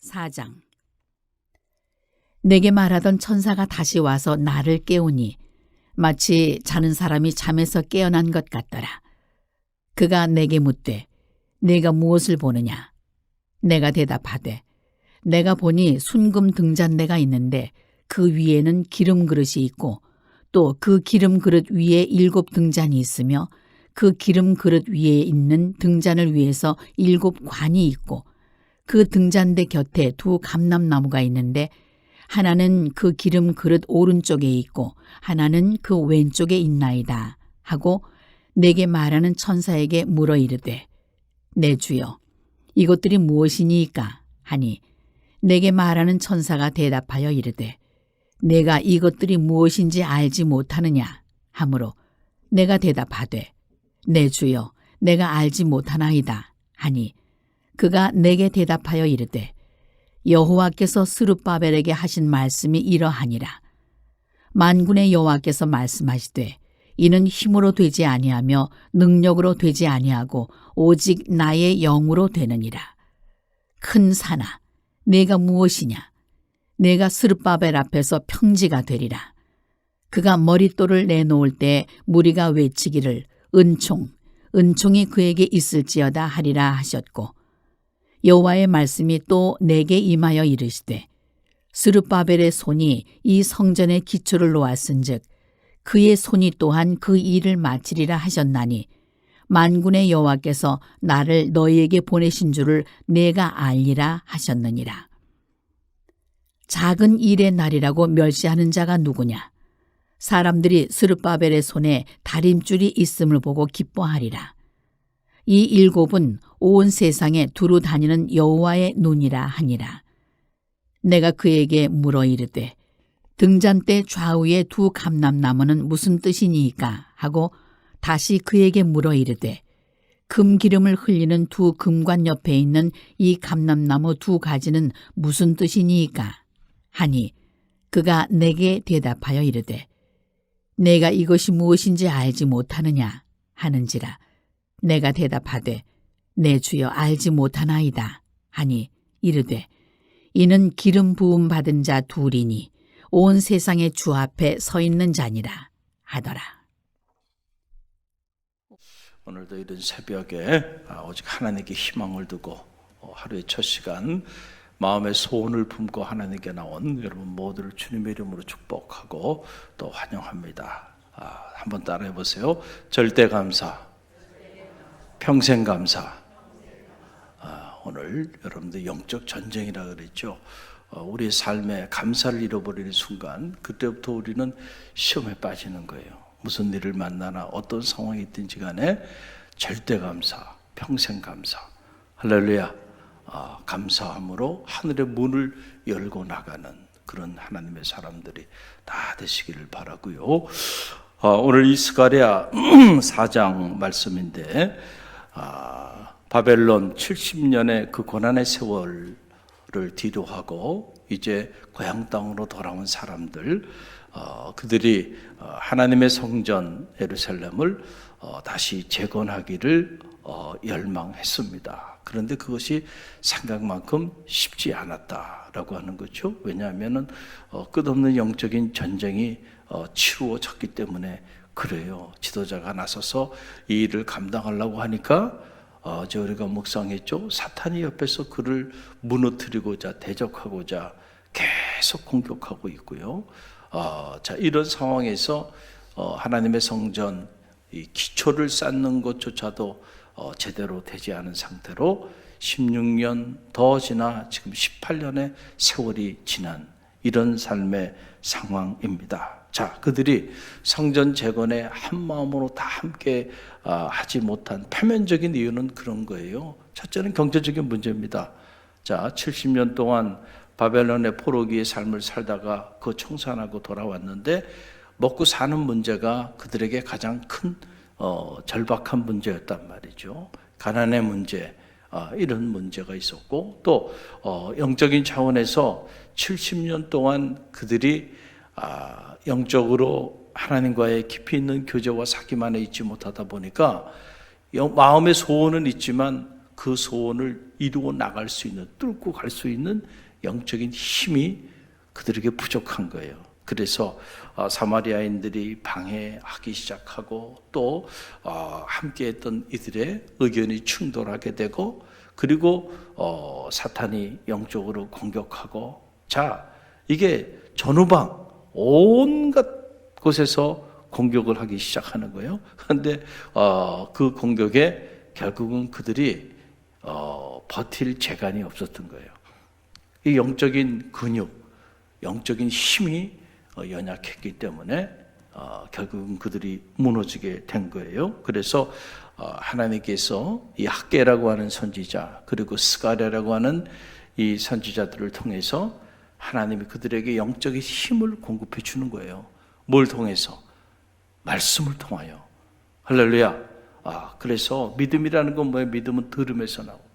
4장. 내게 말하던 천사가 다시 와서 나를 깨우니 마치 자는 사람이 잠에서 깨어난 것 같더라. 그가 내게 묻되 네가 무엇을 보느냐? 내가 대답하되 내가 보니 순금 등잔대가 있는데 그 위에는 기름 그릇이 있고 또 그 기름 그릇 위에 7 등잔이 있으며 그 기름 그릇 위에 있는 등잔을 위해서 7 관이 있고 그 등잔대 곁에 2 감람나무가 있는데 하나는 그 기름 그릇 오른쪽에 있고 하나는 그 왼쪽에 있나이다 하고 내게 말하는 천사에게 물어 이르되 내 주여 이것들이 무엇이니이까 하니 내게 말하는 천사가 대답하여 이르되 내가 이것들이 무엇인지 알지 못하느냐 하므로 내가 대답하되 내 주여 내가 알지 못하나이다 하니 그가 내게 대답하여 이르되 여호와께서 스룹바벨에게 하신 말씀이 이러하니라. 만군의 여호와께서 말씀하시되 이는 힘으로 되지 아니하며 능력으로 되지 아니하고 오직 나의 영으로 되느니라. 큰 산아 내가 무엇이냐? 내가 스룹바벨 앞에서 평지가 되리라. 그가 머릿돌을 내놓을 때 무리가 외치기를 은총이 그에게 있을지어다 하리라 하셨고 여호와의 말씀이 또 내게 임하여 이르시되 스룹바벨의 손이 이 성전의 기초를 놓았은즉 그의 손이 또한 그 일을 마치리라 하셨나니 만군의 여호와께서 나를 너희에게 보내신 줄을 내가 알리라 하셨느니라. 작은 일의 날이라고 멸시하는 자가 누구냐? 사람들이 스룹바벨의 손에 다림줄이 있음을 보고 기뻐하리라. 이 7은 온 세상에 두루 다니는 여호와의 눈이라 하니라. 내가 그에게 물어 이르되 등잔대 좌우의 2 감람나무는 무슨 뜻이니이까 하고 다시 그에게 물어 이르되 금기름을 흘리는 2 금관 옆에 있는 이 감람나무 2 가지는 무슨 뜻이니이까 하니 그가 내게 대답하여 이르되 내가 이것이 무엇인지 알지 못하느냐 하는지라. 내가 대답하되 내 주여 알지 못하나이다 하니 이르되 이는 기름 부음 받은 자 2이니 온 세상의 주 앞에 서 있는 자니라 하더라. 오늘도 이른 새벽에 오직 하나님께 희망을 두고 하루의 첫 시간 마음의 소원을 품고 하나님께 나온 여러분 모두를 주님의 이름으로 축복하고 또 환영합니다. 한번 따라해 보세요. 절대 감사, 평생 감사. 오늘 여러분들 영적 전쟁이라 그랬죠. 우리의 삶에 감사를 잃어버리는 순간 그때부터 우리는 시험에 빠지는 거예요. 무슨 일을 만나나 어떤 상황이 있든지 간에 절대 감사, 평생 감사. 할렐루야. 감사함으로 하늘의 문을 열고 나가는 그런 하나님의 사람들이 다 되시기를 바라고요. 오늘 이 스가랴 4장 말씀인데 바벨론 70년의 그 고난의 세월을 뒤로하고 이제 고향 땅으로 돌아온 사람들, 그들이 하나님의 성전 예루살렘을 다시 재건하기를 열망했습니다. 그런데 그것이 생각만큼 쉽지 않았다라고 하는 거죠. 왜냐하면 끝없는 영적인 전쟁이 치루어졌기 때문에 그래요. 지도자가 나서서 이 일을 감당하려고 하니까 어제 우리가 묵상했죠. 사탄이 옆에서 그를 무너뜨리고자 대적하고자 계속 공격하고 있고요. 자, 이런 상황에서 하나님의 성전 이 기초를 쌓는 것조차도 제대로 되지 않은 상태로 16년 더 지나 지금 18년의 세월이 지난 이런 삶의 상황입니다. 자, 그들이 성전 재건에 한 마음으로 다 함께 하지 못한 표면적인 이유는 그런 거예요. 첫째는 경제적인 문제입니다. 자, 70년 동안 바벨론의 포로기의 삶을 살다가 그 청산하고 돌아왔는데 먹고 사는 문제가 그들에게 가장 큰 절박한 문제였단 말이죠. 가난의 문제, 이런 문제가 있었고 또 영적인 차원에서 70년 동안 그들이 영적으로 하나님과의 깊이 있는 교제와 사귐 안에 있지 못하다 보니까 마음의 소원은 있지만 그 소원을 이루어 나갈 수 있는, 뚫고 갈 수 있는 영적인 힘이 그들에게 부족한 거예요. 그래서 사마리아인들이 방해하기 시작하고 또 함께했던 이들의 의견이 충돌하게 되고, 그리고 사탄이 영적으로 공격하고, 자, 이게 전후방 온갖 곳에서 공격을 하기 시작하는 거예요. 그런데 그 공격에 결국은 그들이 버틸 재간이 없었던 거예요. 이 영적인 근육, 영적인 힘이 연약했기 때문에 결국은 그들이 무너지게 된 거예요. 그래서 하나님께서 이 학개라고 하는 선지자, 그리고 스가랴라고 하는 이 선지자들을 통해서 하나님이 그들에게 영적인 힘을 공급해 주는 거예요. 뭘 통해서? 말씀을 통하여. 할렐루야. 그래서 믿음이라는 건 뭐예요? 믿음은 들음에서 나오고,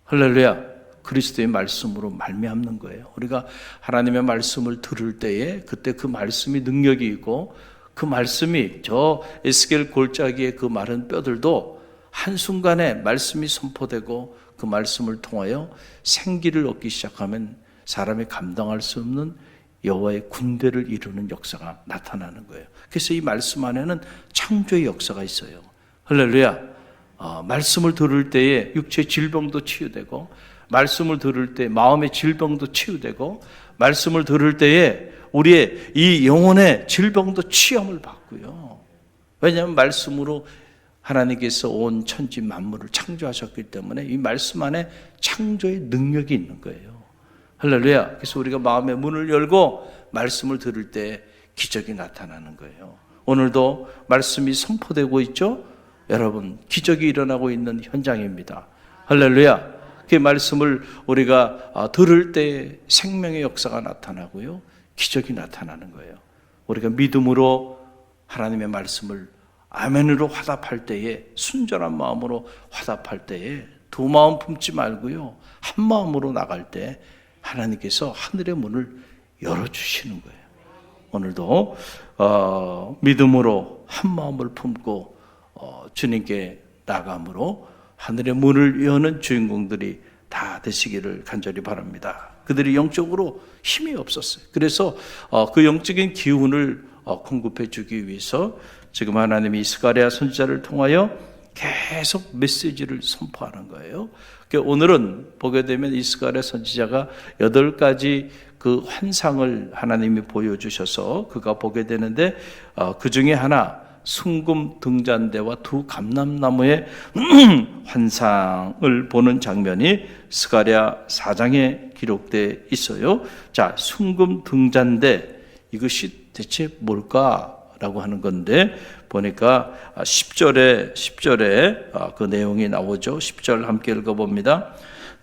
할렐루야, 그리스도의 말씀으로 말미암는 거예요. 우리가 하나님의 말씀을 들을 때에 그때 그 말씀이 능력이 있고, 그 말씀이 저 에스겔 골짜기의 그 마른 뼈들도 한순간에 말씀이 선포되고 그 말씀을 통하여 생기를 얻기 시작하면 사람이 감당할 수 없는 여호와의 군대를 이루는 역사가 나타나는 거예요. 그래서 이 말씀 안에는 창조의 역사가 있어요. 할렐루야. 말씀을 들을 때에 육체의 질병도 치유되고, 말씀을 들을 때 마음의 질병도 치유되고, 말씀을 들을 때에 우리의 이 영혼의 질병도 치유함을 받고요. 왜냐하면 말씀으로 하나님께서 온 천지 만물을 창조하셨기 때문에 이 말씀 안에 창조의 능력이 있는 거예요. 할렐루야. 그래서 우리가 마음의 문을 열고 말씀을 들을 때 기적이 나타나는 거예요. 오늘도 말씀이 선포되고 있죠? 여러분, 기적이 일어나고 있는 현장입니다. 할렐루야. 그 말씀을 우리가 들을 때 생명의 역사가 나타나고요, 기적이 나타나는 거예요. 우리가 믿음으로 하나님의 말씀을 아멘으로 화답할 때에, 순전한 마음으로 화답할 때에 두 마음 품지 말고요, 한 마음으로 나갈 때 하나님께서 하늘의 문을 열어주시는 거예요. 오늘도 믿음으로 한 마음을 품고 주님께 나감으로 하늘의 문을 여는 주인공들이 다 되시기를 간절히 바랍니다. 그들이 영적으로 힘이 없었어요. 그래서 그 영적인 기운을 공급해 주기 위해서 지금 하나님이 스가랴 선지자를 통하여 계속 메시지를 선포하는 거예요. 오늘은 보게 되면 이 스가랴 선지자가 8가지 그 환상을 하나님이 보여주셔서 그가 보게 되는데, 그 중에 하나, 순금 등잔대와 두 감람나무의 환상을 보는 장면이 스가랴 4장에 기록되어 있어요. 자, 순금 등잔대, 이것이 대체 뭘까라고 하는 건데, 보니까 10절에 그 내용이 나오죠. 10절 함께 읽어봅니다.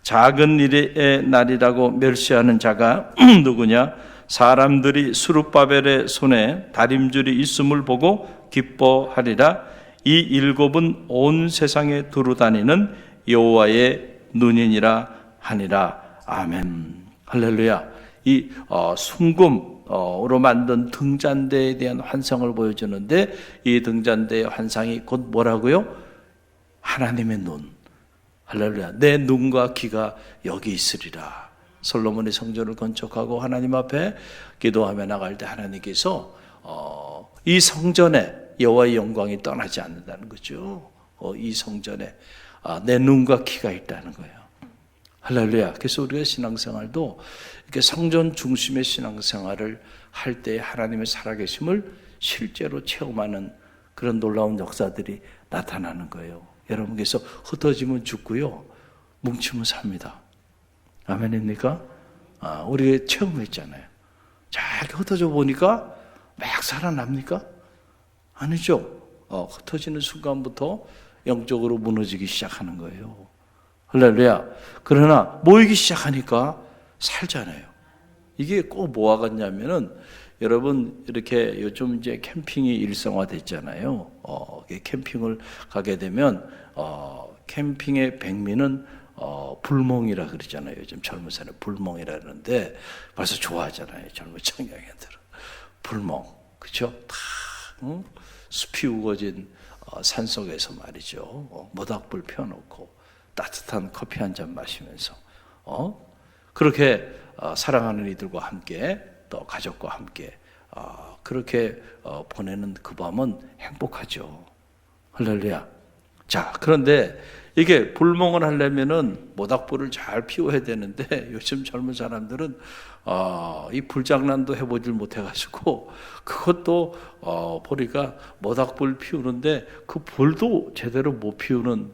작은 일의 날이라고 멸시하는 자가 누구냐? 사람들이 수룹바벨의 손에 다림줄이 있음을 보고 기뻐하리라. 이 7은 온 세상에 두루다니는 여호와의 눈이니라 하니라. 아멘. 할렐루야. 이 순금으로 만든 등잔대에 대한 환상을 보여주는데, 이 등잔대의 환상이 곧 뭐라고요? 하나님의 눈. 할렐루야. 내 눈과 귀가 여기 있으리라. 솔로몬의 성전을 건축하고 하나님 앞에 기도하며 나갈 때 하나님께서 이 성전에 여호와의 영광이 떠나지 않는다는 거죠. 이 성전에 내 눈과 귀가 있다는 거예요. 할렐루야. 그래서 우리가 신앙생활도 이렇게 성전 중심의 신앙생활을 할 때 하나님의 살아계심을 실제로 체험하는 그런 놀라운 역사들이 나타나는 거예요. 여러분께서 흩어지면 죽고요, 뭉치면 삽니다. 아멘입니까? 우리가 체험했잖아요. 잘 흩어져 보니까 막 살아납니까? 아니죠. 흩어지는 순간부터 영적으로 무너지기 시작하는 거예요. 할렐루야. 그러나 모이기 시작하니까 살잖아요. 이게 꼭 뭐와 같냐면은, 여러분 이렇게 요즘 이제 캠핑이 일상화됐잖아요. 캠핑을 가게 되면 캠핑의 백미는 불멍이라 그러잖아요. 요즘 젊은 사람은 불멍이라 그러는데 벌써 좋아하잖아요. 젊은 청년들은 불멍, 그렇죠? 다 숲이 우거진 산속에서 말이죠. 모닥불 펴놓고 따뜻한 커피 한 잔 마시면서 그렇게 사랑하는 이들과 함께 또 가족과 함께 그렇게 보내는 그 밤은 행복하죠. 할렐루야. 자, 그런데 이게 불멍을 하려면은 모닥불을 잘 피워야 되는데 요즘 젊은 사람들은 이 불장난도 해보질 못해가지고 그것도 보니까 모닥불 피우는데 그 불도 제대로 못 피우는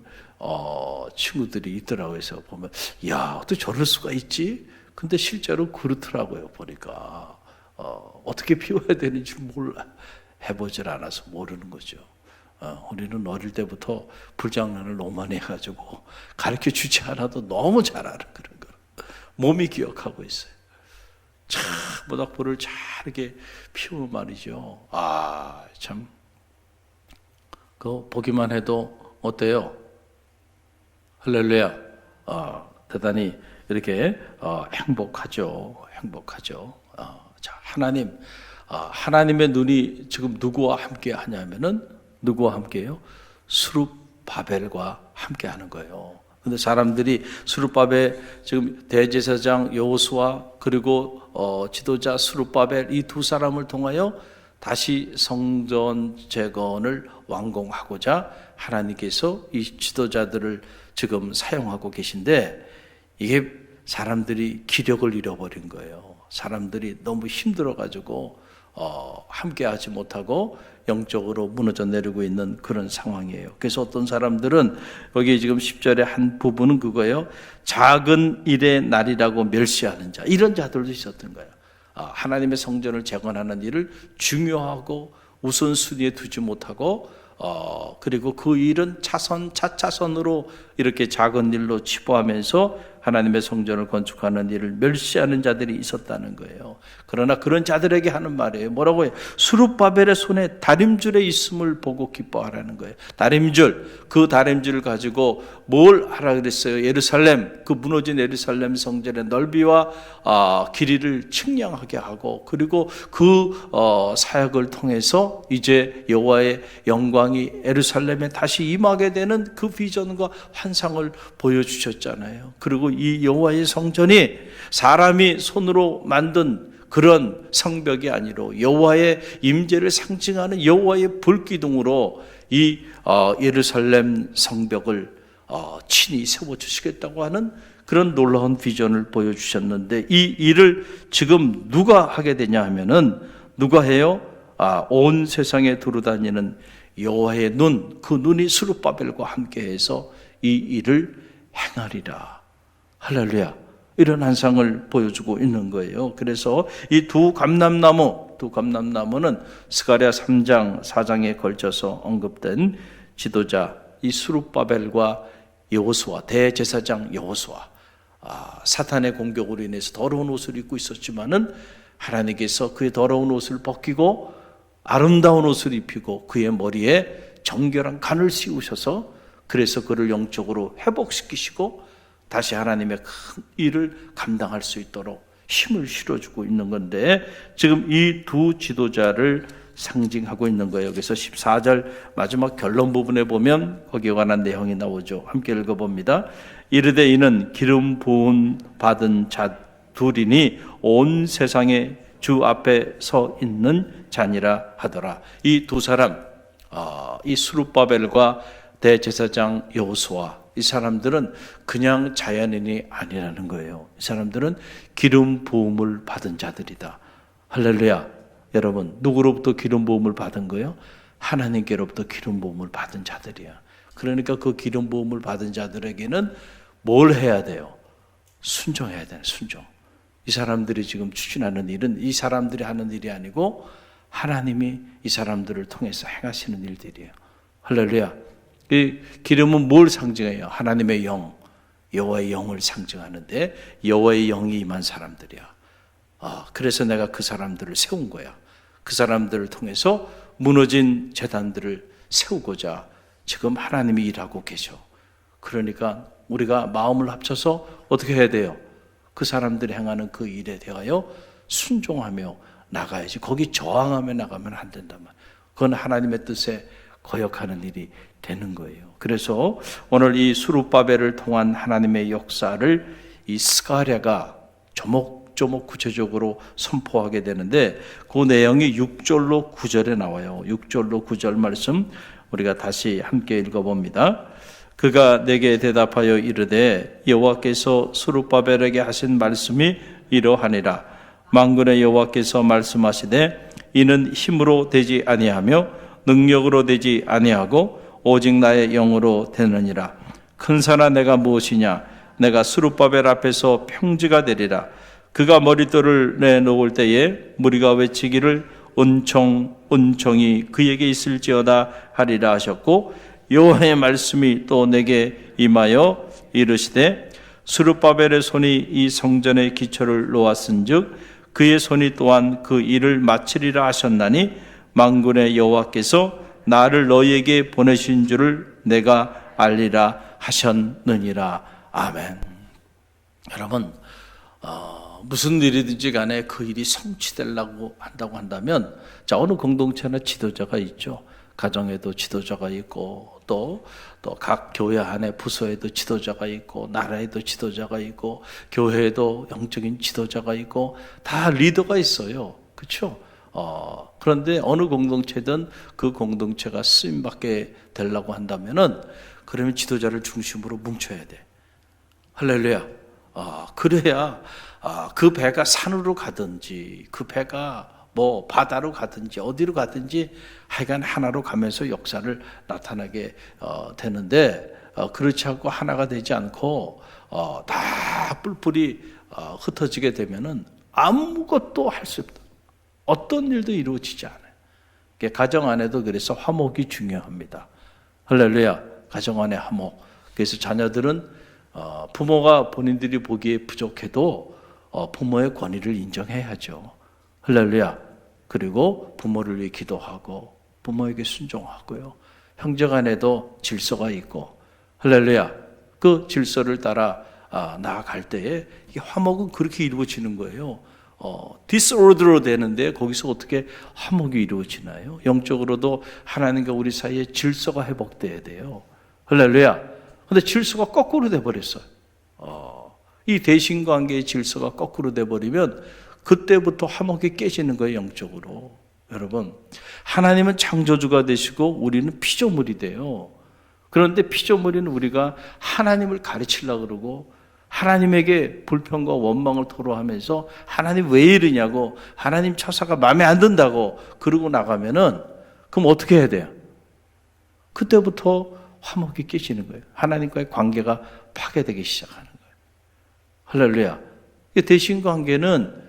친구들이 있더라고요. 그래서 보면 야, 어떻게 저럴 수가 있지? 근데 실제로 그렇더라고요. 보니까 어떻게 피워야 되는지 몰라. 해보질 않아서 모르는 거죠. 우리는 어릴 때부터 불장난을 너무 많이 해가지고 가르쳐 주지 않아도 너무 잘 알아. 그런 거 몸이 기억하고 있어요. 참 모닥불을 잘 이렇게 피우면 말이죠. 참 그거 보기만 해도 어때요? 할렐루야. 대단히 이렇게 행복하죠. 자, 하나님의 눈이 지금 누구와 함께 하냐면은 누구와 함께해요? 스룹바벨과 함께 하는 거예요. 근데 사람들이 스룹바벨 지금 대제사장 여호수아 그리고 지도자 스룹바벨 이 두 사람을 통하여 다시 성전 재건을 완공하고자 하나님께서 이 지도자들을 지금 사용하고 계신데 이게 사람들이 기력을 잃어버린 거예요. 사람들이 너무 힘들어가지고 함께 하지 못하고 영적으로 무너져 내리고 있는 그런 상황이에요. 그래서 어떤 사람들은 여기 지금 10절의 한 부분은 그거예요. 작은 일의 날이라고 멸시하는 자, 이런 자들도 있었던 거예요. 하나님의 성전을 재건하는 일을 중요하고 우선순위에 두지 못하고 그리고 그 일은 차차선으로 이렇게 작은 일로 치부하면서 하나님의 성전을 건축하는 일을 멸시하는 자들이 있었다는 거예요. 그러나 그런 자들에게 하는 말이에요. 뭐라고 해요? 스룹바벨의 손에 다림줄에 있음을 보고 기뻐하라는 거예요. 다림줄, 그 다림줄을 가지고 뭘 하라 그랬어요? 예루살렘, 그 무너진 예루살렘 성전의 넓이와 길이를 측량하게 하고 그리고 그 사역을 통해서 이제 여호와의 영광이 예루살렘에 다시 임하게 되는 그 비전과 환상을 보여주셨잖아요. 그리고 이 여호와의 성전이 사람이 손으로 만든 그런 성벽이 아니라 여호와의 임재를 상징하는 여호와의 불기둥으로 이 예루살렘 성벽을 친히 세워주시겠다고 하는 그런 놀라운 비전을 보여주셨는데 이 일을 지금 누가 하게 되냐 하면은 누가 해요? 온 세상에 두루다니는 여호와의 눈, 그 눈이 스룹바벨과 함께해서 이 일을 행하리라. 할렐루야. 이런 환상을 보여주고 있는 거예요. 그래서 이 두 감람나무는 스가랴 3장, 4장에 걸쳐서 언급된 지도자 이 스룹바벨과 여호수아, 대제사장 여호수아, 사탄의 공격으로 인해서 더러운 옷을 입고 있었지만은 하나님께서 그의 더러운 옷을 벗기고 아름다운 옷을 입히고 그의 머리에 정결한 관을 씌우셔서 그래서 그를 영적으로 회복시키시고 다시 하나님의 큰 일을 감당할 수 있도록 힘을 실어주고 있는 건데 지금 이 두 지도자를 상징하고 있는 거예요. 그래서 14절 마지막 결론 부분에 보면 거기에 관한 내용이 나오죠. 함께 읽어봅니다. 이르되 이는 기름 부음 받은 자 둘이니 온 세상에 주 앞에 서 있는 자니라 하더라. 이 두 사람, 이 스룹바벨과 대제사장 여호수아, 이 사람들은 그냥 자연인이 아니라는 거예요. 이 사람들은 기름 부음을 받은 자들이다. 할렐루야. 여러분, 누구로부터 기름 부음을 받은 거예요? 하나님께로부터 기름 부음을 받은 자들이야. 그러니까 그 기름 부음을 받은 자들에게는 뭘 해야 돼요? 순종해야 돼요. 순종. 이 사람들이 지금 추진하는 일은 이 사람들이 하는 일이 아니고 하나님이 이 사람들을 통해서 행하시는 일들이에요. 할렐루야. 이 기름은 뭘 상징해요? 하나님의 영, 여호와의 영을 상징하는데 여호와의 영이 임한 사람들이야. 그래서 내가 그 사람들을 세운 거야. 그 사람들을 통해서 무너진 제단들을 세우고자 지금 하나님이 일하고 계셔. 그러니까 우리가 마음을 합쳐서 어떻게 해야 돼요? 그 사람들이 행하는 그 일에 대하여 순종하며 나가야지. 거기 저항하며 나가면 안 된단 말이야. 그건 하나님의 뜻에 거역하는 일이 되는 거예요. 그래서 오늘 이 수룹바벨을 통한 하나님의 역사를 이 스가랴가 조목조목 구체적으로 선포하게 되는데 그 내용이 6절로 9절에 나와요. 6절로 9절 말씀 우리가 다시 함께 읽어봅니다. 그가 내게 대답하여 이르되 여호와께서 수룹바벨에게 하신 말씀이 이러하니라. 만군의 여호와께서 말씀하시되 이는 힘으로 되지 아니하며 능력으로 되지 아니하고 오직 나의 영으로 되느니라. 큰 산아 내가 무엇이냐? 내가 수룹바벨 앞에서 평지가 되리라. 그가 머릿돌을 내놓을 때에 무리가 외치기를 은총 은총이 그에게 있을지어다 하리라 하셨고, 여호와의 말씀이 또 내게 임하여 이르시되 수룹바벨의 손이 이 성전의 기초를 놓았은즉 그의 손이 또한 그 일을 마치리라 하셨나니 만군의 여호와께서 나를 너희에게 보내신 줄을 내가 알리라 하셨느니라. 아멘. 여러분, 무슨 일이든지 간에 그 일이 성취되려고 한다고 한다면, 자, 어느 공동체나 지도자가 있죠. 가정에도 지도자가 있고, 또 각 교회 안에 부서에도 지도자가 있고, 나라에도 지도자가 있고, 교회에도 영적인 지도자가 있고, 다 리더가 있어요. 그렇죠? 그런데 어느 공동체든 그 공동체가 쓰임받게 되려고 한다면은, 그러면 지도자를 중심으로 뭉쳐야 돼. 할렐루야. 그래야 그 배가 산으로 가든지 그 배가 뭐 바다로 가든지 어디로 가든지 하여간 하나로 가면서 역사를 나타나게 되는데, 그렇지 않고 하나가 되지 않고 다 뿔뿔이 흩어지게 되면은 아무것도 할 수 없다. 어떤 일도 이루어지지 않아요. 가정 안에도 그래서 화목이 중요합니다. 할렐루야. 가정 안에 화목. 그래서 자녀들은 부모가 본인들이 보기에 부족해도 부모의 권위를 인정해야죠. 할렐루야. 그리고 부모를 위해 기도하고 부모에게 순종하고요. 형제간에도 질서가 있고, 할렐루야. 그 질서를 따라 나아갈 때에 이 화목은 그렇게 이루어지는 거예요. 디스오더로 되는데 거기서 어떻게 화목이 이루어지나요? 영적으로도 하나님과 우리 사이에 질서가 회복돼야 돼요. 할렐루야. 근데 질서가 거꾸로 돼버렸어요. 이 대신관계의 질서가 거꾸로 돼버리면 그때부터 화목이 깨지는 거예요, 영적으로. 여러분, 하나님은 창조주가 되시고 우리는 피조물이 돼요. 그런데 피조물인 우리가 하나님을 가르치려고 그러고 하나님에게 불평과 원망을 토로하면서 하나님 왜 이러냐고, 하나님 처사가 마음에 안 든다고 그러고 나가면은, 그럼 어떻게 해야 돼요? 그때부터 화목이 깨지는 거예요. 하나님과의 관계가 파괴되기 시작하는 거예요. 할렐루야. 대신관계는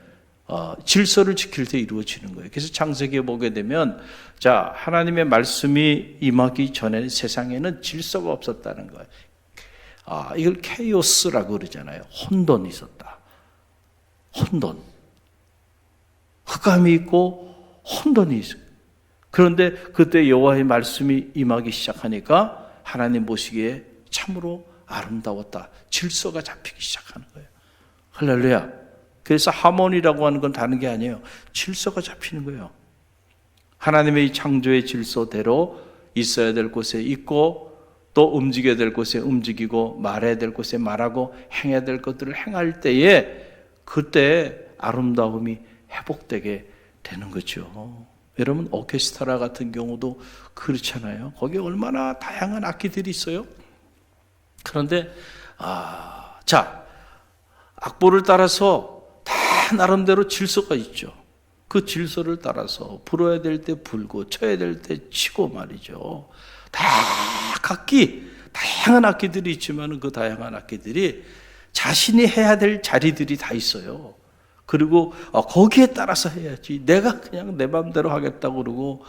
질서를 지킬 때 이루어지는 거예요. 그래서 창세기에 보게 되면, 자, 하나님의 말씀이 임하기 전에 세상에는 질서가 없었다는 거예요. 이걸 케이오스라고 그러잖아요. 혼돈이 있었다. 혼돈. 흑암이 있고 혼돈이 있어요. 그런데 그때 여호와의 말씀이 임하기 시작하니까 하나님 보시기에 참으로 아름다웠다. 질서가 잡히기 시작하는 거예요. 할렐루야. 그래서 하모니라고 하는 건 다른 게 아니에요. 질서가 잡히는 거예요. 하나님의 창조의 질서대로 있어야 될 곳에 있고, 또 움직여야 될 곳에 움직이고, 말해야 될 곳에 말하고, 행해야 될 것들을 행할 때에 그때 아름다움이 회복되게 되는 거죠. 여러분, 오케스트라 같은 경우도 그렇잖아요. 거기에 얼마나 다양한 악기들이 있어요. 그런데 자, 악보를 따라서 다 나름대로 질서가 있죠. 그 질서를 따라서 불어야 될 때 불고 쳐야 될 때 치고 말이죠. 다 각기 다양한 악기들이 있지만 그 다양한 악기들이 자신이 해야 될 자리들이 다 있어요. 그리고 거기에 따라서 해야지, 내가 그냥 내 마음대로 하겠다고 그러고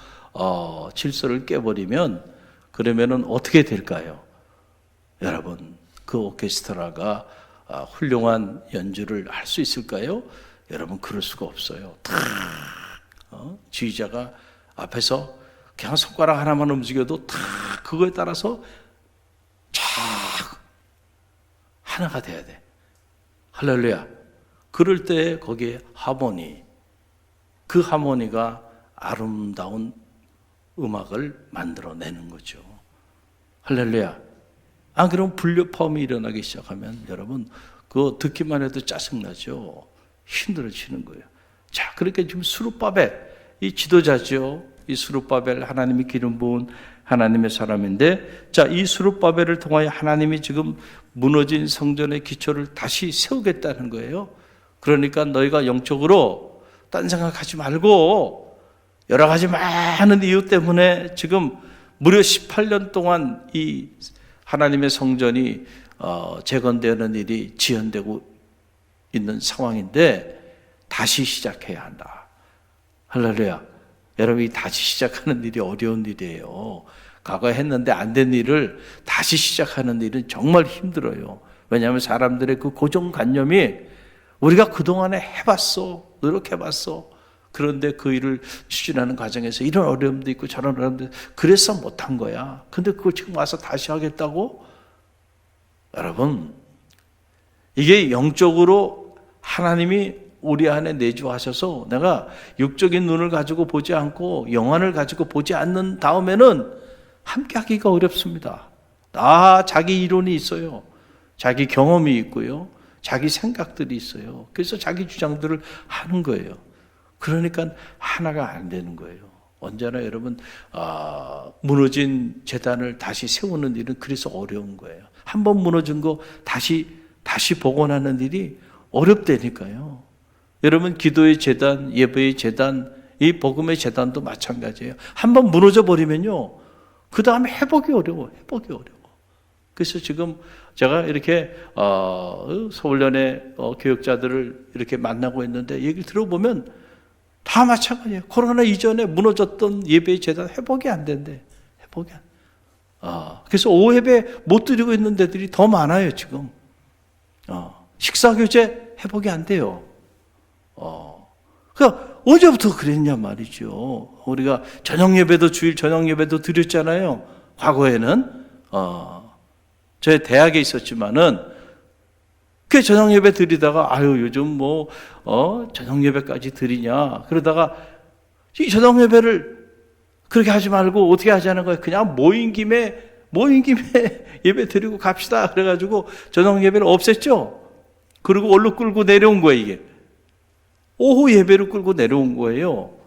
질서를 깨버리면, 그러면은 어떻게 될까요? 여러분, 그 오케스트라가 훌륭한 연주를 할 수 있을까요? 여러분, 그럴 수가 없어요. 지휘자가 앞에서 그냥 손가락 하나만 움직여도 다 그거에 따라서 쫙 하나가 돼야 돼. 할렐루야. 그럴 때 거기에 하모니, 그 하모니가 아름다운 음악을 만들어내는 거죠. 할렐루야. 안 그러면 불협화음이 일어나기 시작하면 여러분 그거 듣기만 해도 짜증나죠. 힘들어지는 거예요. 자, 그러니까 지금 스룹바벨 이 지도자죠. 이 스룹바벨 하나님이 기름 부은 하나님의 사람인데, 자, 이 스룹바벨을 통하여 하나님이 지금 무너진 성전의 기초를 다시 세우겠다는 거예요. 그러니까 너희가 영적으로 딴 생각하지 말고 여러 가지 많은 이유 때문에 지금 무려 18년 동안 이 하나님의 성전이 재건되는 일이 지연되고 있는 상황인데 다시 시작해야 한다. 할렐루야. 여러분이 다시 시작하는 일이 어려운 일이에요. 과거에 했는데 안 된 일을 다시 시작하는 일은 정말 힘들어요. 왜냐하면 사람들의 그 고정관념이 우리가 그동안에 해봤어, 노력해봤어. 그런데 그 일을 추진하는 과정에서 이런 어려움도 있고 저런 어려움도 있고 그래서 못한 거야. 근데 그걸 지금 와서 다시 하겠다고? 여러분, 이게 영적으로 하나님이 우리 안에 내주하셔서 내가 육적인 눈을 가지고 보지 않고 영안을 가지고 보지 않는 다음에는 함께 하기가 어렵습니다. 자기 이론이 있어요. 자기 경험이 있고요. 자기 생각들이 있어요. 그래서 자기 주장들을 하는 거예요. 그러니까 하나가 안 되는 거예요. 언제나 여러분 무너진 제단을 다시 세우는 일은 그래서 어려운 거예요. 한번 무너진 거 다시 복원하는 일이 어렵다니까요. 여러분 기도의 제단, 예배의 제단, 이 복음의 제단도 마찬가지예요. 한번 무너져 버리면요, 그 다음에 회복이 어려워. 그래서 지금 제가 이렇게 서울연의 교역자들을 이렇게 만나고 있는데 얘기를 들어보면 다 마찬가지예요. 코로나 이전에 무너졌던 예배의 제단 회복이 안 된대. 그래서 오예배 못 드리고 있는 데들이 더 많아요 지금. 식사교제 회복이 안 돼요. 그러니까 언제부터 그랬냐 말이죠. 우리가 주일 저녁 예배도 드렸잖아요. 과거에는 저희 대학에 있었지만은 그 저녁 예배 드리다가 요즘 저녁 예배까지 드리냐 그러다가 이 저녁 예배를 그렇게 하지 말고 어떻게 하자는 거예요. 그냥 모인 김에 예배 드리고 갑시다 그래가지고 저녁 예배를 없앴죠. 그리고 얼른 끌고 내려온 거예요. 이게 오후 예배를 끌고 내려온 거예요.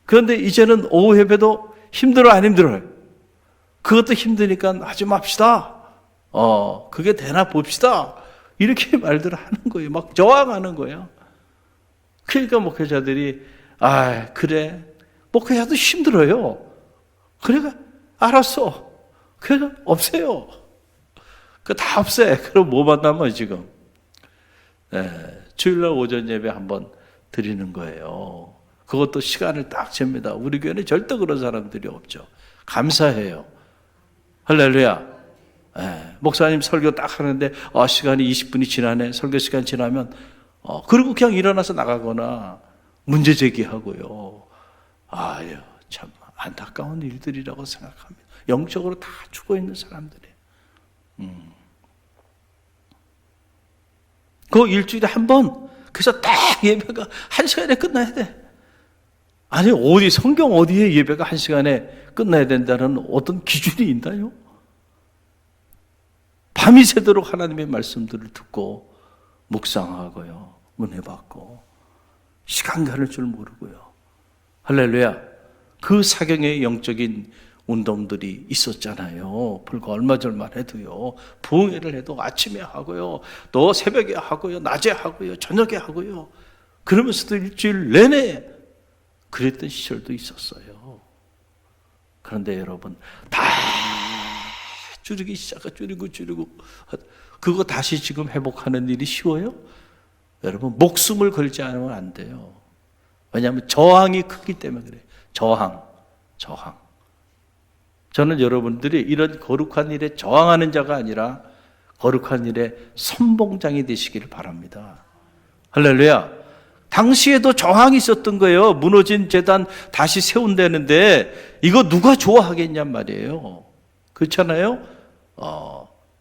그런데 이제는 오후 예배도 힘들어 안 힘들어요? 그것도 힘드니까 하지 맙시다. 그게 되나 봅시다. 이렇게 말들을 하는 거예요. 막 저항하는 거예요. 그러니까 목회자들이 그래 목회자도 힘들어요. 그러니까 알았어. 그래서 없애요. 다 없애. 그럼 뭐 만나면 지금 주일날 오전 예배 한번 드리는 거예요. 그것도 시간을 딱 잽니다. 우리 교회는 절대 그런 사람들이 없죠. 감사해요. 할렐루야. 목사님 설교 딱 하는데 시간이 20분이 지나네. 설교 시간 지나면 그리고 그냥 일어나서 나가거나 문제 제기하고요. 참 안타까운 일들이라고 생각합니다. 영적으로 다 죽어 있는 사람들이에요. 그 일주일에 한 번, 그래서 딱 예배가 1시간에 끝나야 돼. 아니, 성경 어디에 예배가 1시간에 끝나야 된다는 어떤 기준이 있나요? 밤이 새도록 하나님의 말씀들을 듣고, 묵상하고요, 은혜 받고, 시간 가는 줄 모르고요. 할렐루야. 그 사경의 영적인 운동들이 있었잖아요. 불과 얼마 전만 해도요. 부흥회를 해도 아침에 하고요. 또 새벽에 하고요. 낮에 하고요. 저녁에 하고요. 그러면서도 일주일 내내 그랬던 시절도 있었어요. 그런데 여러분 다 줄이기 줄이고 그거 다시 지금 회복하는 일이 쉬워요? 여러분 목숨을 걸지 않으면 안 돼요. 왜냐하면 저항이 크기 때문에 그래요. 저항. 저는 여러분들이 이런 거룩한 일에 저항하는 자가 아니라 거룩한 일에 선봉장이 되시기를 바랍니다. 할렐루야. 당시에도 저항이 있었던 거예요. 무너진 제단 다시 세운다는데 이거 누가 좋아하겠냔 말이에요. 그렇잖아요?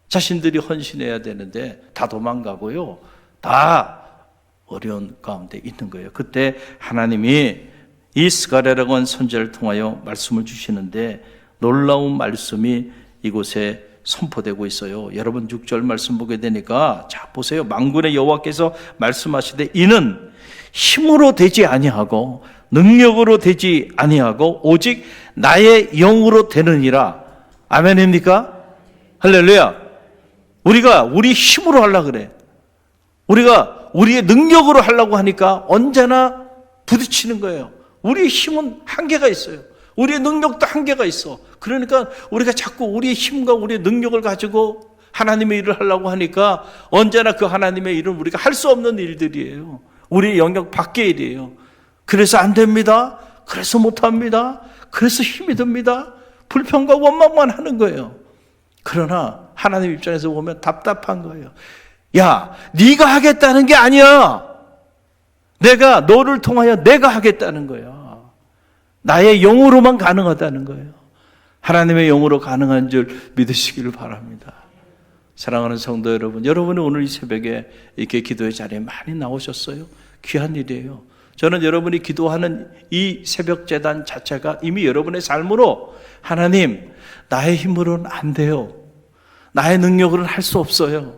자신들이 헌신해야 되는데 다 도망가고요. 다 어려운 가운데 있는 거예요. 그때 하나님이 이 스가랴라고 하는 선지자를 통하여 말씀을 주시는데 놀라운 말씀이 이곳에 선포되고 있어요. 여러분 6절 말씀 보게 되니까 자 보세요. 만군의 여호와께서 말씀하시되 이는 힘으로 되지 아니하고 능력으로 되지 아니하고 오직 나의 영으로 되느니라. 아멘입니까? 할렐루야. 우리가 우리 힘으로 하려고 그래. 우리가 우리의 능력으로 하려고 하니까 언제나 부딪히는 거예요. 우리의 힘은 한계가 있어요. 우리의 능력도 한계가 있어. 그러니까 우리가 자꾸 우리의 힘과 우리의 능력을 가지고 하나님의 일을 하려고 하니까 언제나 그 하나님의 일은 우리가 할 수 없는 일들이에요. 우리의 영역 밖의 일이에요. 그래서 안 됩니다. 그래서 못합니다. 그래서 힘이 듭니다. 불평과 원망만 하는 거예요. 그러나 하나님 입장에서 보면 답답한 거예요. 야, 네가 하겠다는 게 아니야. 내가 너를 통하여 내가 하겠다는 거야. 나의 영으로만 가능하다는 거예요. 하나님의 영으로 가능한 줄 믿으시기를 바랍니다. 사랑하는 성도 여러분, 여러분은 오늘 이 새벽에 이렇게 기도의 자리에 많이 나오셨어요. 귀한 일이에요. 저는 여러분이 기도하는 이 새벽 제단 자체가 이미 여러분의 삶으로 하나님, 나의 힘으로는 안 돼요. 나의 능력으로는 할 수 없어요.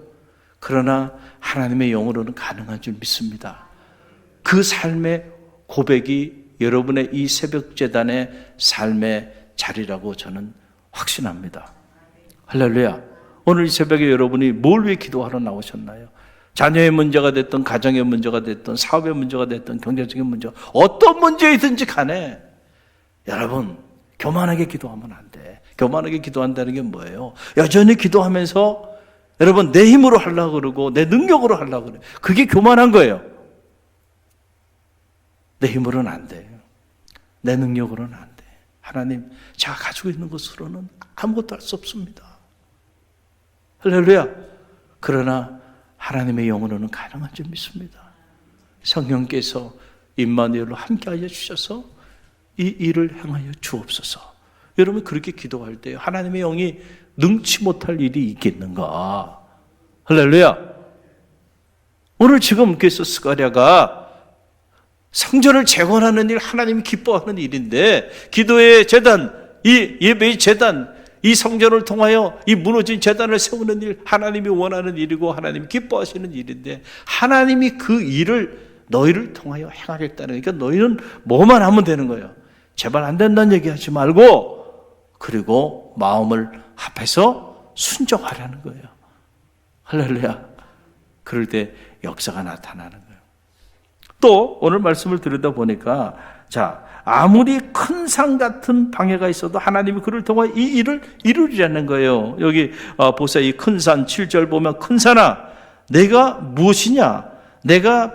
그러나 하나님의 영으로는 가능한 줄 믿습니다. 그 삶의 고백이 여러분의 이 새벽 제단의 삶의 자리라고 저는 확신합니다. 할렐루야. 오늘 이 새벽에 여러분이 뭘 위해 기도하러 나오셨나요? 자녀의 문제가 됐든 가정의 문제가 됐든 사업의 문제가 됐든 경제적인 문제가 어떤 문제이든지 간에 여러분 교만하게 기도하면 안 돼. 교만하게 기도한다는 게 뭐예요? 여전히 기도하면서 여러분 내 힘으로 하려고 그러고 내 능력으로 하려고 그래. 그게 교만한 거예요. 내 힘으로는 안 돼. 내 능력으로는 안 돼. 하나님, 제가 가지고 있는 것으로는 아무것도 할 수 없습니다. 할렐루야. 그러나 하나님의 영으로는 가능한 줄 믿습니다. 성령께서 임마누엘로 함께하여 주셔서 이 일을 행하여 주옵소서. 여러분 그렇게 기도할 때 하나님의 영이 능치 못할 일이 있겠는가? 할렐루야. 오늘 지금 그래서 스가랴가 성전을 재건하는 일, 하나님이 기뻐하는 일인데 기도의 제단, 이 예배의 제단, 이 성전을 통하여 이 무너진 제단을 세우는 일, 하나님이 원하는 일이고 하나님이 기뻐하시는 일인데 하나님이 그 일을 너희를 통하여 행하겠다는, 그러니까 너희는 뭐만 하면 되는 거예요. 제발 안 된다는 얘기하지 말고 그리고 마음을 합해서 순종하라는 거예요. 할렐루야. 그럴 때 역사가 나타나는 거예요. 또 오늘 말씀을 들여다보니까 자, 아무리 큰 산 같은 방해가 있어도 하나님이 그를 통해 이 일을 이루리라는 거예요. 여기 보세요. 이 큰 산 7절 보면 큰 산아 내가 무엇이냐? 내가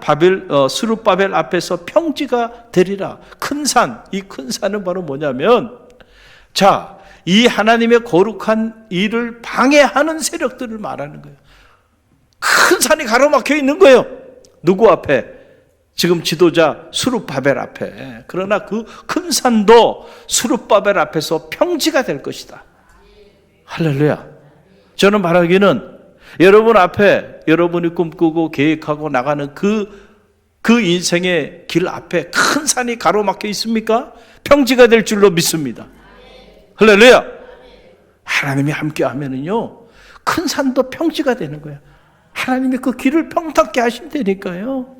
스룹바벨 앞에서 평지가 되리라. 큰 산, 이 큰 산은 바로 뭐냐면 자, 이 하나님의 거룩한 일을 방해하는 세력들을 말하는 거예요. 큰 산이 가로막혀 있는 거예요. 누구 앞에? 지금 지도자 스룹바벨 앞에. 그러나 그 큰 산도 스룹바벨 앞에서 평지가 될 것이다. 할렐루야. 저는 말하기는 여러분 앞에 여러분이 꿈꾸고 계획하고 나가는 그 인생의 길 앞에 큰 산이 가로막혀 있습니까? 평지가 될 줄로 믿습니다. 할렐루야. 하나님이 함께 하면은요 큰 산도 평지가 되는 거예요. 하나님이 그 길을 평탄케 하신다니까요.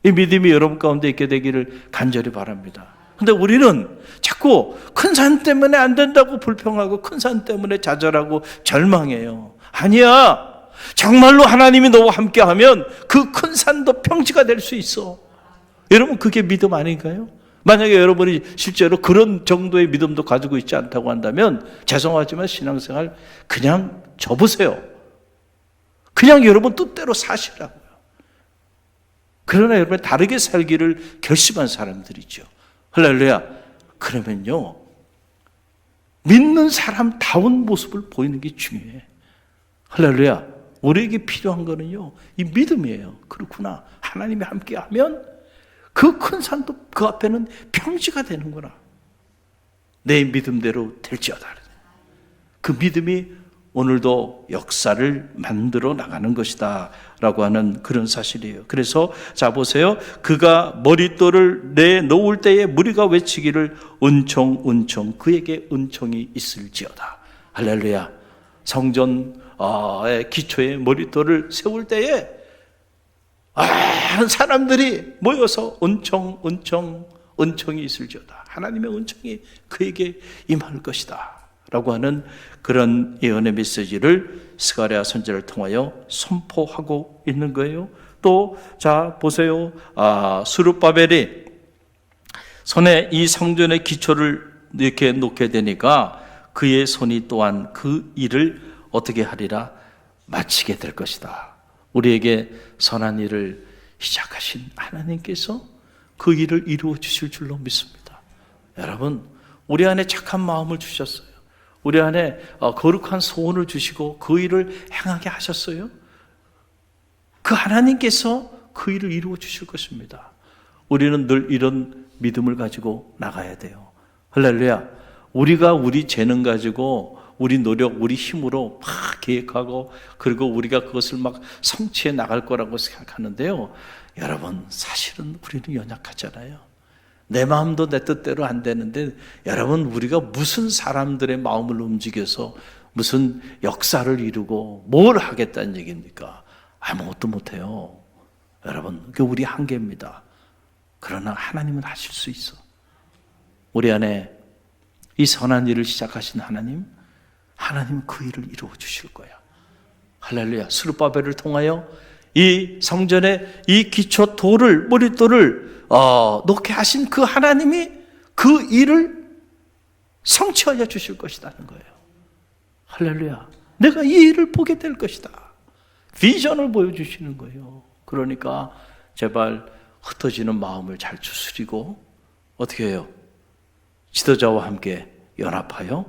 이 믿음이 여러분 가운데 있게 되기를 간절히 바랍니다. 근데 우리는 자꾸 큰 산 때문에 안 된다고 불평하고 큰 산 때문에 좌절하고 절망해요. 아니야. 정말로 하나님이 너와 함께하면 그 큰 산도 평지가 될 수 있어. 여러분 그게 믿음 아닌가요? 만약에 여러분이 실제로 그런 정도의 믿음도 가지고 있지 않다고 한다면 죄송하지만 신앙생활 그냥 접으세요. 그냥 여러분 뜻대로 사시라고요. 그러나 여러분 다르게 살기를 결심한 사람들이죠. 할렐루야. 그러면요 믿는 사람다운 모습을 보이는 게 중요해. 할렐루야. 우리에게 필요한 거는요 이 믿음이에요. 그렇구나. 하나님이 함께하면 그 큰 산도 그 앞에는 평지가 되는구나. 내 믿음대로 될지어다. 그 믿음이 오늘도 역사를 만들어 나가는 것이다 라고 하는 그런 사실이에요. 그래서 자 보세요. 그가 머릿돌을 내놓을 때에 무리가 외치기를 은총 은총 그에게 은총이 있을지어다. 할렐루야. 성전의 기초에 머릿돌을 세울 때에 사람들이 모여서 은총이 있을지어다. 하나님의 은총이 그에게 임할 것이다 라고 하는 그런 예언의 메시지를 스가랴 선지자를 통하여 선포하고 있는 거예요. 또 자 보세요. 스룹바벨이 손에 이 성전의 기초를 이렇게 놓게 되니까 그의 손이 또한 그 일을 어떻게 하리라? 마치게 될 것이다. 우리에게 선한 일을 시작하신 하나님께서 그 일을 이루어 주실 줄로 믿습니다. 여러분, 우리 안에 착한 마음을 주셨어요. 우리 안에 거룩한 소원을 주시고 그 일을 행하게 하셨어요. 그 하나님께서 그 일을 이루어 주실 것입니다. 우리는 늘 이런 믿음을 가지고 나가야 돼요. 할렐루야. 우리가 우리 재능 가지고 우리 노력, 우리 힘으로 막 계획하고 그리고 우리가 그것을 막 성취해 나갈 거라고 생각하는데요. 여러분, 사실은 우리는 연약하잖아요. 내 마음도 내 뜻대로 안 되는데 여러분, 우리가 무슨 사람들의 마음을 움직여서 무슨 역사를 이루고 뭘 하겠다는 얘기입니까? 아무것도 못해요. 여러분, 그게 우리 한계입니다. 그러나 하나님은 하실 수 있어. 우리 안에 이 선한 일을 시작하신 하나님 그 일을 이루어 주실 거야. 할렐루야. 스룹바벨을 통하여 이 성전의 이 기초 돌을, 머릿돌을 놓게 하신 그 하나님이 그 일을 성취하여 주실 것이라는 거예요. 할렐루야. 내가 이 일을 보게 될 것이다. 비전을 보여주시는 거예요. 그러니까 제발 흩어지는 마음을 잘 추스리고 어떻게 해요? 지도자와 함께 연합하여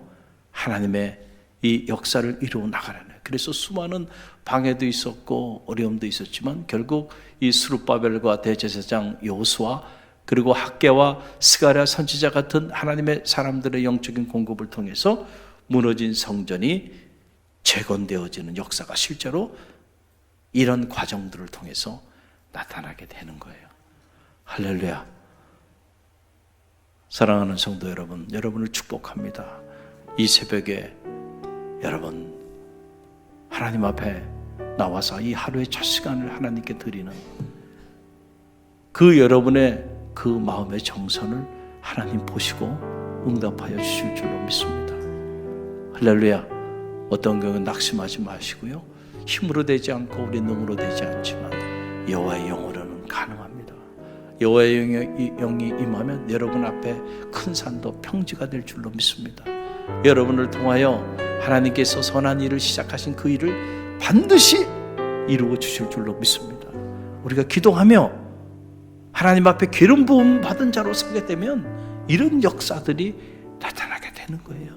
하나님의 이 역사를 이루어 나가라는 거예요. 그래서 수많은 방해도 있었고 어려움도 있었지만 결국 이 스룹바벨과 대제사장 여호수아 그리고 학개와 스가랴 선지자 같은 하나님의 사람들의 영적인 공급을 통해서 무너진 성전이 재건되어지는 역사가 실제로 이런 과정들을 통해서 나타나게 되는 거예요. 할렐루야. 사랑하는 성도 여러분, 여러분을 축복합니다. 이 새벽에 여러분 하나님 앞에 나와서 이 하루의 첫 시간을 하나님께 드리는 그 여러분의 그 마음의 정선을 하나님 보시고 응답하여 주실 줄로 믿습니다. 할렐루야. 어떤 경우는 낙심하지 마시고요. 힘으로 되지 않고 우리 능으로 되지 않지만 여호와의 영으로는 가능합니다. 여호와의 영이 임하면 여러분 앞에 큰 산도 평지가 될 줄로 믿습니다. 여러분을 통하여 하나님께서 선한 일을 시작하신 그 일을 반드시 이루어 주실 줄로 믿습니다. 우리가 기도하며 하나님 앞에 기름 부음 받은 자로 서게 되면 이런 역사들이 나타나게 되는 거예요.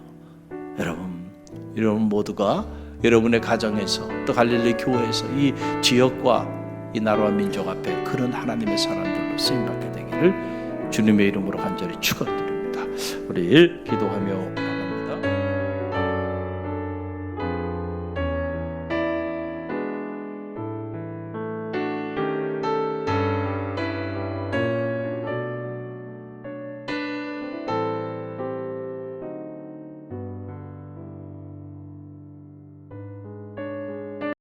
여러분 모두가 여러분의 가정에서 또 갈릴리 교회에서 이 지역과 이 나라와 민족 앞에 그런 하나님의 사람들로 쓰임받게 되기를 주님의 이름으로 간절히 축원드립니다. 우리 기도하며